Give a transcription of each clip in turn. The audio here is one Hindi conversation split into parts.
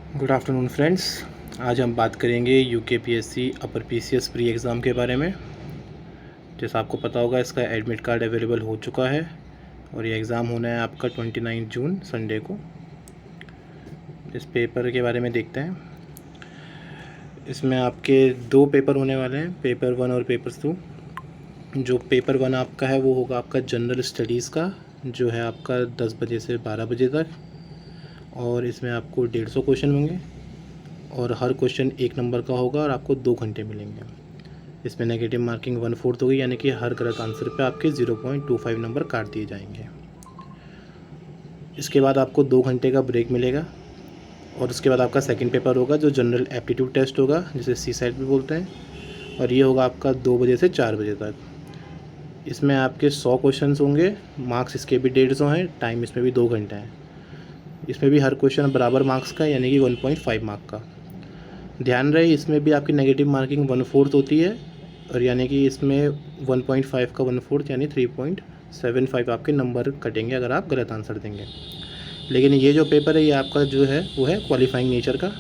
Good afternoon friends. आज हम बात करेंगे UKPSC upper PCS pre exam के बारे में। जैसा आपको पता होगा, इसका एडमिट कार्ड अवेलेबल हो चुका है और ये एग्ज़ाम होना है आपका 29 जून संडे को। इस पेपर के बारे में देखते हैं। इसमें आपके दो पेपर होने वाले हैं, पेपर 1 और पेपर 2। जो पेपर 1 आपका है वो होगा आपका जनरल स्टडीज़ का, जो है आपका 10 बजे से 12 बजे तक, और इसमें आपको 150 क्वेश्चन होंगे और हर क्वेश्चन 1 नंबर का होगा और आपको 2 घंटे मिलेंगे। इसमें नेगेटिव मार्किंग 1/4 होगी, यानी कि हर गलत आंसर पे आपके 0.25 नंबर काट दिए जाएंगे। इसके बाद आपको 2 घंटे का ब्रेक मिलेगा और उसके बाद आपका सेकंड पेपर होगा जो जनरल एप्टीट्यूड टेस्ट होगा, जिसे सीसैट भी बोलते हैं, और ये होगा आपका 2 बजे से 4 बजे तक। इसमें आपके 100 क्वेश्चन होंगे, मार्क्स इसके भी 150 हैं, टाइम इसमें भी 2 घंटे हैं। इसमें भी हर क्वेश्चन बराबर मार्क्स का, यानी कि 1.5 मार्क का। ध्यान रहे, इसमें भी आपकी नेगेटिव मार्किंग 1/4 होती है, और यानी कि इसमें 1.5 का 1/4 यानी 3.75 आपके नंबर कटेंगे अगर आप गलत आंसर देंगे। लेकिन ये जो पेपर है ये आपका जो है वो है क्वालिफाइंग नेचर का,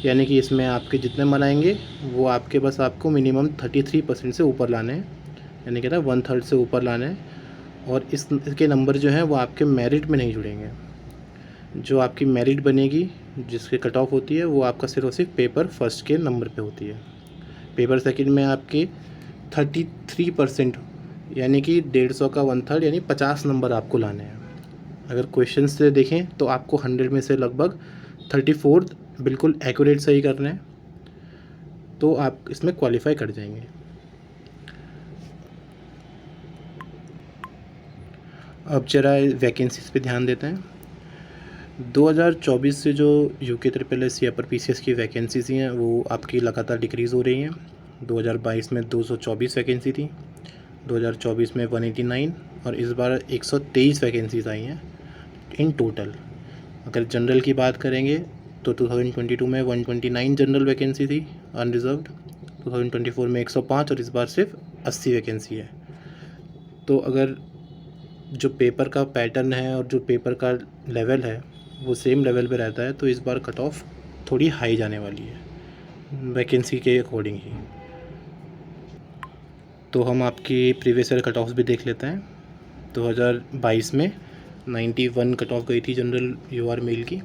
यानी कि इसमें आपके जितने मन आएंगे वो आपके बस आपको मिनिमम 33% से ऊपर लाने हैं, यानी कि 1/3 से ऊपर लाने हैं। और इसके नंबर जो हैं वो आपके मेरिट में नहीं जुड़ेंगे। जो आपकी मेरिट बनेगी, जिसकी कट ऑफ होती है, वो आपका सिर्फ और सिर्फ पेपर फर्स्ट के नंबर पे होती है। पेपर सेकंड में आपके 33%, यानी कि 150 का 1/3 यानी 50 नंबर आपको लाने हैं। अगर क्वेश्चन से देखें तो आपको 100 में से लगभग 34 बिल्कुल एक्यूरेट सही करना है, तो आप इसमें क्वालिफाई कर जाएंगे। अब जरा वैकेंसीज़ पे ध्यान देते हैं। 2024 से जो यूके ट्रिपल एस या अपर पीसीएस की वैकेंसीज़ हैं वो आपकी लगातार डिक्रीज़ हो रही हैं। 2022 में 224 वैकेंसी थी, 2024 में 189, और इस बार 123 वैकेंसीज़ आई हैं इन टोटल। अगर जनरल की बात करेंगे तो 2022 में 129 जनरल वैकेंसी थी अनरिजर्व्ड, 2024 में 105, और इस बार सिर्फ 80 वैकेंसी है। तो अगर जो पेपर का पैटर्न है और जो पेपर का लेवल है वो सेम लेवल पे रहता है, तो इस बार कट ऑफ थोड़ी हाई जाने वाली है वैकेंसी के अकॉर्डिंग ही। तो हम आपकी प्रीवियस ईयर कट ऑफ भी देख लेते हैं। 2022 में 91 कट ऑफ गई थी जनरल यूआर मेल की,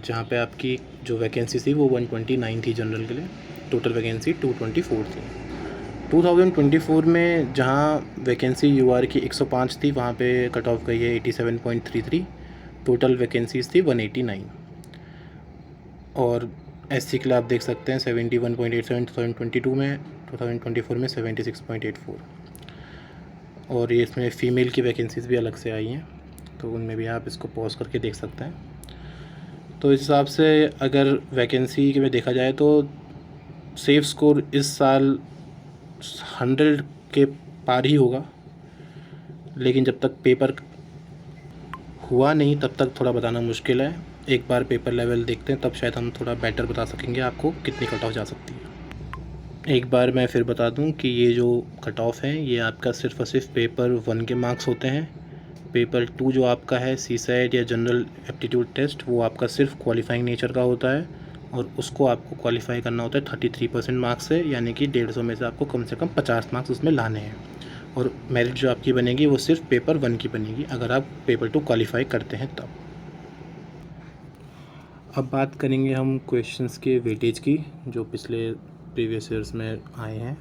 जहाँ पे आपकी जो वैकेंसी थी वो 129 थी जनरल के लिए, टोटल वैकेंसी 224 थी। 2024 में जहाँ वैकेंसी यूआर की 105 थी, वहाँ पे कट ऑफ गई है 87.33, टोटल वैकेंसीज़ थी 189। और एससी के लिए आप देख सकते हैं 71.87 2022 में, 2024 में 76.84। और ये इसमें फ़ीमेल की वैकेंसीज़ भी अलग से आई हैं, तो उनमें भी आप इसको पॉज करके देख सकते हैं। तो इस हिसाब से अगर वैकेंसी के में देखा जाए तो सेफ स्कोर इस साल 100 के पार ही होगा, लेकिन जब तक पेपर हुआ नहीं तब तक थोड़ा बताना मुश्किल है। एक बार पेपर लेवल देखते हैं, तब शायद हम थोड़ा बेटर बता सकेंगे आपको कितनी कट ऑफ जा सकती है। एक बार मैं फिर बता दूं कि ये जो कट ऑफ है ये आपका सिर्फ और सिर्फ पेपर 1 के मार्क्स होते हैं। पेपर 2 जो आपका है सीसैट या जनरल एप्टीट्यूड टेस्ट, वो आपका सिर्फ क्वालिफाइंग नेचर का होता है, और उसको आपको क्वालिफाई करना होता है 33% मार्क्स से, यानी कि 150 में से आपको कम 50 मार्क्स उसमें लाने हैं। और मेरिट जो आपकी बनेगी वो सिर्फ पेपर 1 की बनेगी, अगर आप पेपर 2 क्वालिफाई करते हैं तब। अब बात करेंगे हम क्वेश्चंस के वेटेज की, जो पिछले प्रीवियस ईयर्स में आए हैं।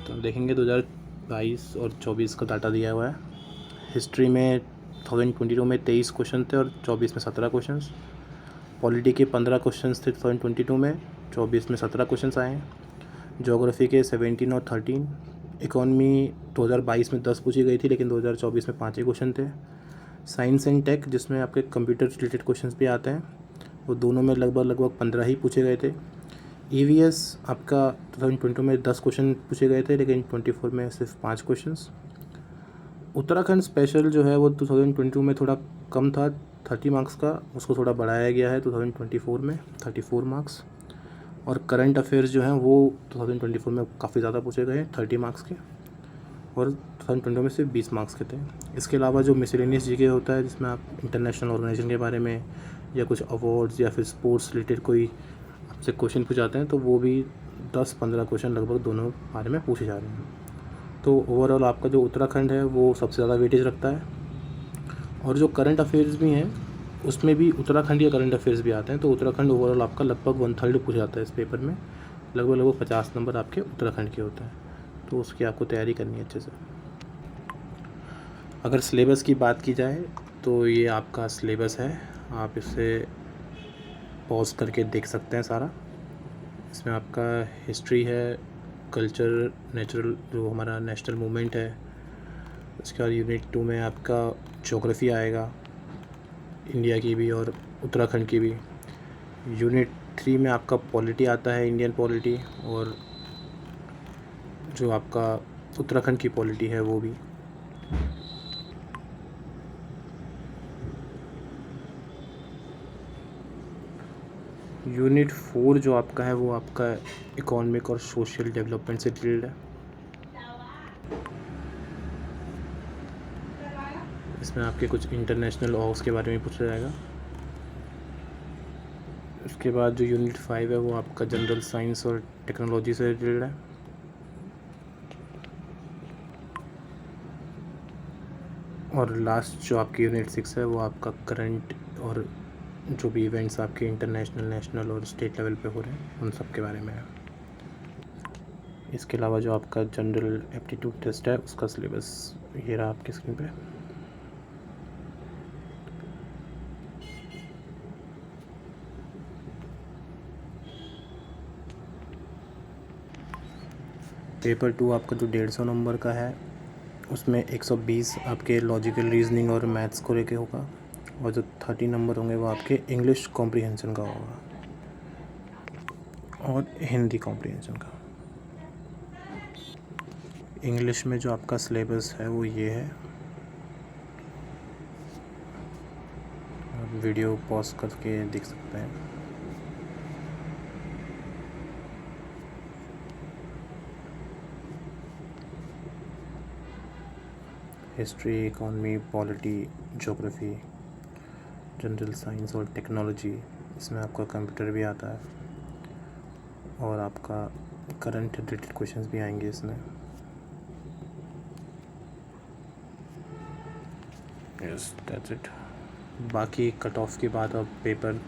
तो देखेंगे 2022 और 24 का डाटा दिया हुआ है। हिस्ट्री में 2022 में 23 क्वेश्चन थे और 24 में 17 क्वेश्चन। पॉलिटी के 15 क्वेश्चन थे 2022 में, 24 में 17 क्वेश्चन आए हैं। ज्योग्राफी के 17 और 13। इकोनॉमी 2022 में 10 पूछी गई थी, लेकिन 2024 में 5 ही क्वेश्चन थे। साइंस एंड टेक, जिसमें आपके कंप्यूटर रिलेटेड क्वेश्चंस भी आते हैं, वो दोनों में लगभग 15 ही पूछे गए थे। ईवीएस आपका 2022 में 10 क्वेश्चन पूछे गए थे, लेकिन 24 में सिर्फ 5 क्वेश्चंस। उत्तराखंड स्पेशल जो है वो 2022 में थोड़ा कम था, 30 मार्क्स का, उसको थोड़ा बढ़ाया गया है 2024 में 34 मार्क्स। और करंट अफेयर्स जो हैं वो 2024 में काफ़ी ज़्यादा पूछे गए हैं, 30 मार्क्स के, और 2020 में सिर्फ 20 मार्क्स के थे। इसके अलावा जो मिसलेनियस जीके होता है, जिसमें आप इंटरनेशनल ऑर्गेनाइजेशन के बारे में, या कुछ अवार्ड्स या फिर स्पोर्ट्स रिलेटेड कोई आपसे क्वेश्चन पूछ जाते हैं तो वो भी 10-15 क्वेश्चन लगभग दोनों बारे में पूछे जा रहे हैं। तो ओवरऑल आपका जो उत्तराखंड है वो सबसे ज़्यादा वेटेज रखता है। और जो करंट अफेयर्स भी हैं उसमें भी उत्तराखंड या करंट अफेयर्स भी आते हैं। तो उत्तराखंड ओवरऑल आपका लगभग 1/3 पूछा जाता है इस पेपर में। लगभग 50 नंबर आपके उत्तराखंड के होते हैं, तो उसकी आपको तैयारी करनी है अच्छे से। अगर सिलेबस की बात की जाए तो ये आपका सिलेबस है, आप इसे पॉज करके देख सकते हैं सारा। इसमें आपका हिस्ट्री है, कल्चर, नेचुरल जो हमारा नेशनल मूवमेंट है। उसके बाद यूनिट 2 में आपका ज्योग्राफी आएगा, इंडिया की भी और उत्तराखंड की भी। यूनिट 3 में आपका पॉलिटी आता है, इंडियन पॉलिटी, और जो आपका उत्तराखंड की पॉलिटी है वो भी। यूनिट 4 जो आपका है वो आपका इकोनॉमिक और सोशल डेवलपमेंट से रिलेटेड है। इसमें आपके कुछ इंटरनेशनल ऑर्ग्स के बारे में पूछा जाएगा। उसके बाद जो यूनिट 5 है वो आपका जनरल साइंस और टेक्नोलॉजी से रिलेटेड है। और लास्ट जो आपकी यूनिट 6 है वो आपका करंट और जो भी इवेंट्स आपके इंटरनेशनल, नेशनल और स्टेट लेवल पे हो रहे हैं उन सब के बारे में है। इसके अलावा जो आपका जनरल एप्टीट्यूड टेस्ट है उसका सिलेबस ये रहा आपकी स्क्रीन पे। पेपर 2 आपका जो 150 नंबर का है उसमें 120 आपके लॉजिकल रीजनिंग और मैथ्स को लेके होगा, और जो 30 नंबर होंगे वो आपके इंग्लिश कॉम्प्रिहेंशन का होगा और हिंदी कॉम्प्रिहेंशन का। इंग्लिश में जो आपका सिलेबस है वो ये है, आप वीडियो पॉज करके देख सकते हैं। History, economy, polity, geography, general science और टेक्नोलॉजी, इसमें आपका कंप्यूटर भी आता है और आपका करंट रिलेटेड क्वेश्चंस भी आएंगे इसमें। Yes, that's it. बाकी कट ऑफ की बात अब पेपर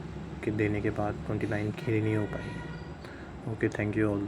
के देने के बाद 29 की नहीं हो पाएगी। Okay, thank you all.